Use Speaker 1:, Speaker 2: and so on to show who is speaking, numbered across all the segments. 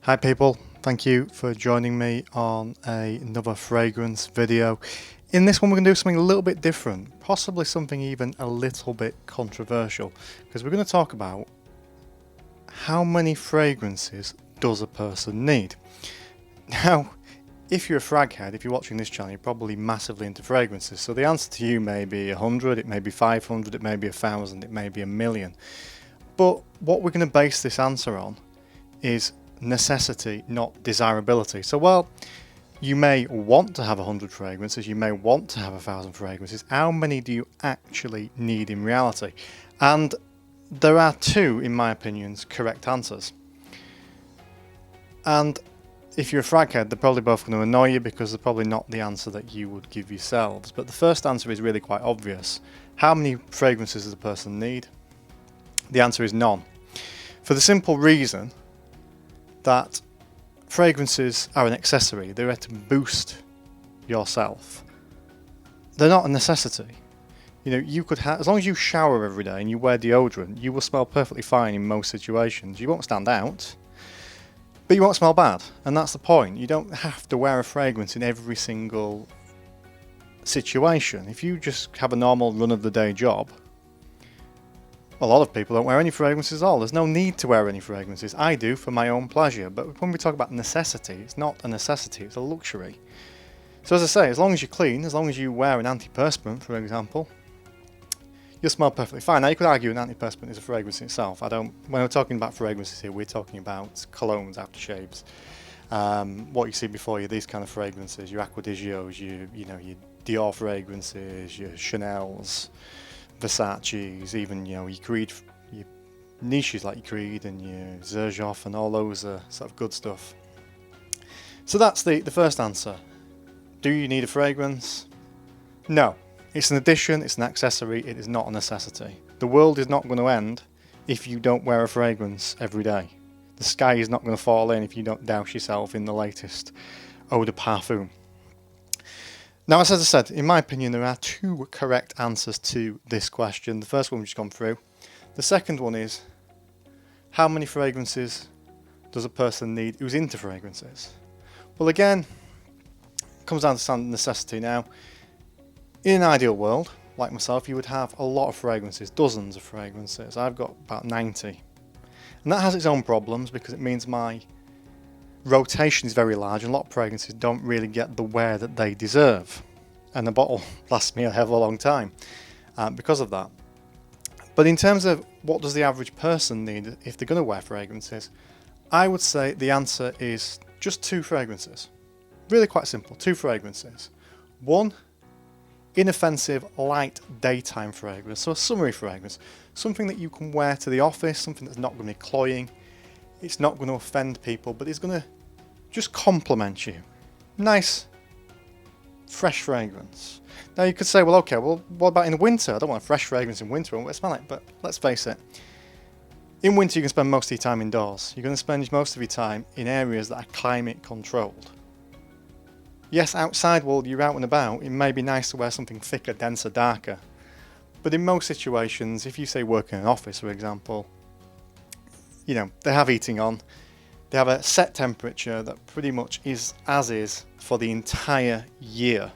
Speaker 1: Hi people, thank you for joining me on another fragrance video. In this one we're going to do something a little bit different, possibly something even a little bit controversial, because we're going to talk about how many fragrances does a person need. Now, if you're a frag head, if you're watching this channel, you're probably massively into fragrances, so the answer to you may be 100, it may be 500, it may be 1,000, it may be 1,000,000. But what we're going to base this answer on is necessity, not desirability. So while you may want to have 100 fragrances, you may want to have 1,000 fragrances, how many do you actually need in reality? And there are two, in my opinion, correct answers. And if you're a frag head, they're probably both going to annoy you because they're probably not the answer that you would give yourselves. But the first answer is really quite obvious. How many fragrances does a person need? The answer is none. For the simple reason that fragrances are an accessory. They're there to boost yourself. They're not a necessity. You know, you could have, as long as you shower every day and you wear deodorant, you will smell perfectly fine in most situations. You won't stand out, but you won't smell bad. And that's the point. You don't have to wear a fragrance in every single situation. If you just have a normal run-of-the-day job, a lot of people don't wear any fragrances at all. There's no need to wear any fragrances. I do for my own pleasure, but when we talk about necessity, it's not a necessity, it's a luxury. So as I say, as long as you're clean, as long as you wear an antiperspirant, for example, you'll smell perfectly fine. Now you could argue an antiperspirant is a fragrance in itself. When we're talking about fragrances here, we're talking about colognes, aftershaves, what you see before you, these kind of fragrances, your Acqua di Gios, your Dior fragrances, your Chanel's, Versace's, even your Creed, your niches like your Creed and your Xerjoff and all those sort of good stuff. So that's the first answer. Do you need a fragrance? No. It's an addition, it's an accessory, it is not a necessity. The world is not going to end if you don't wear a fragrance every day. The sky is not going to fall in if you don't douse yourself in the latest eau de parfum. Now, as I said, in my opinion, there are two correct answers to this question. The first one we've just gone through. The second one is, how many fragrances does a person need who's into fragrances? Well, again, it comes down to necessity now. In an ideal world, like myself, you would have a lot of fragrances, dozens of fragrances. I've got about 90. And that has its own problems because it means my rotation is very large and a lot of fragrances don't really get the wear that they deserve, and the bottle lasts me a hell of a long time because of that. But in terms of what does the average person need if they're going to wear fragrances, I would say the answer is just 2 fragrances. Really quite simple, 2 fragrances. One inoffensive light daytime fragrance, so a summery fragrance, something that you can wear to the office, something that's not going to be cloying. It's not going to offend people, but it's going to just compliment you. Nice, fresh fragrance. Now you could say, well, okay, well, what about in the winter? I don't want a fresh fragrance in winter, I won't smell it. But let's face it, in winter you can spend most of your time indoors. You're going to spend most of your time in areas that are climate controlled. Yes, outside while you're out and about, it may be nice to wear something thicker, denser, darker. But in most situations, if you say work in an office, for example, you know, they have heating on, they have a set temperature that pretty much is as is for the entire year.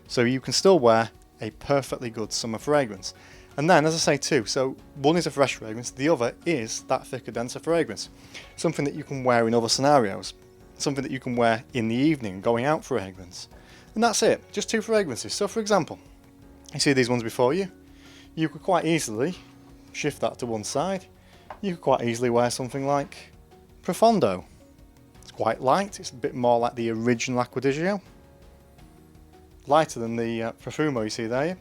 Speaker 1: So you can still wear a perfectly good summer fragrance. And then, as I say too, so one is a fresh fragrance, the other is that thicker, denser fragrance. Something that you can wear in other scenarios. Something that you can wear in the evening, going out fragrance. And that's it, just 2 fragrances. So for example, you see these ones before you, you could quite easily shift that to one side. You could quite easily wear something like Profondo. It's quite light, it's a bit more like the original Acqua di Gio. Lighter than the Profumo you see there.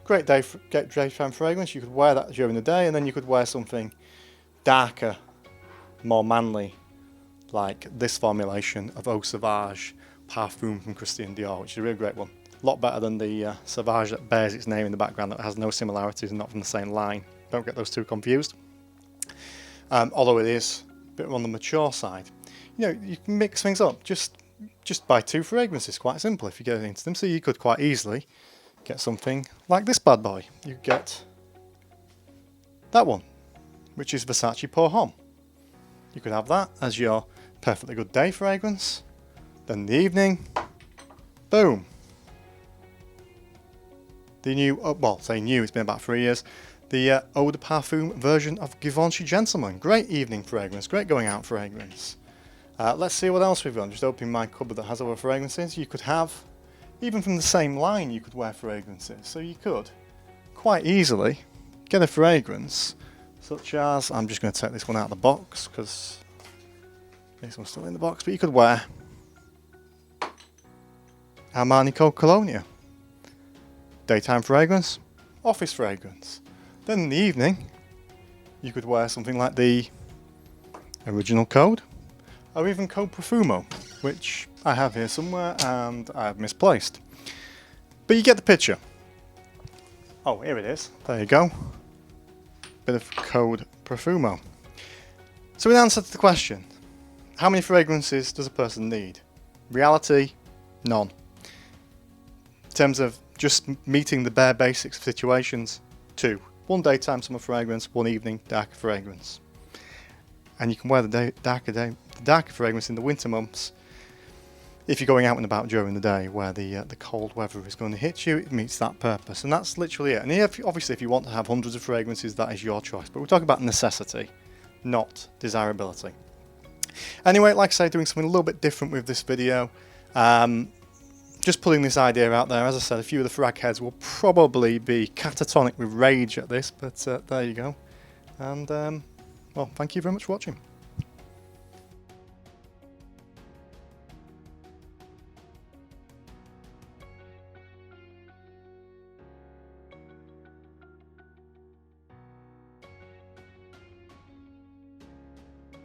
Speaker 1: Great daytime fragrance, you could wear that during the day, and then you could wear something darker, more manly, like this formulation of Eau Sauvage Parfum from Christian Dior, which is a really great one. A lot better than the Sauvage that bears its name in the background that has no similarities and not from the same line. Don't get those two confused. Although it is a bit on the mature side. You know, you can mix things up. Just buy 2 fragrances, quite simple if you get into them. So you could quite easily get something like this bad boy. You get that one, which is Versace Pour Homme. You could have that as your perfectly good day fragrance. Then in the evening, boom. The new, well, say new, it's been about 3 years. The Eau de Parfum version of Givenchy Gentleman. Great evening fragrance, great going out fragrance. Let's see what else we've got. I'm just opening my cupboard that has other fragrances. You could have, even from the same line, you could wear fragrances. So you could quite easily get a fragrance such as, I'm just going to take this one out of the box because this one's still in the box, but you could wear Armani Code Colonia. Daytime fragrance, office fragrance. Then in the evening, you could wear something like the Original Code, or even Code Profumo, which I have here somewhere and I have misplaced. But you get the picture. Oh, here it is. There you go. Bit of Code Profumo. So in answer to the question, how many fragrances does a person need? Reality, none. In terms of just meeting the bare basics of situations, 2. One daytime summer fragrance, one evening darker fragrance. And you can wear the darker fragrance in the winter months if you're going out and about during the day where the cold weather is going to hit you. It meets that purpose, and that's literally it. And obviously if you want to have hundreds of fragrances, that is your choice, but we're talking about necessity, not desirability. Anyway, like I say, doing something a little bit different with this video. Just putting this idea out there. As I said, a few of the frag heads will probably be catatonic with rage at this, but there you go. And well, thank you very much for watching.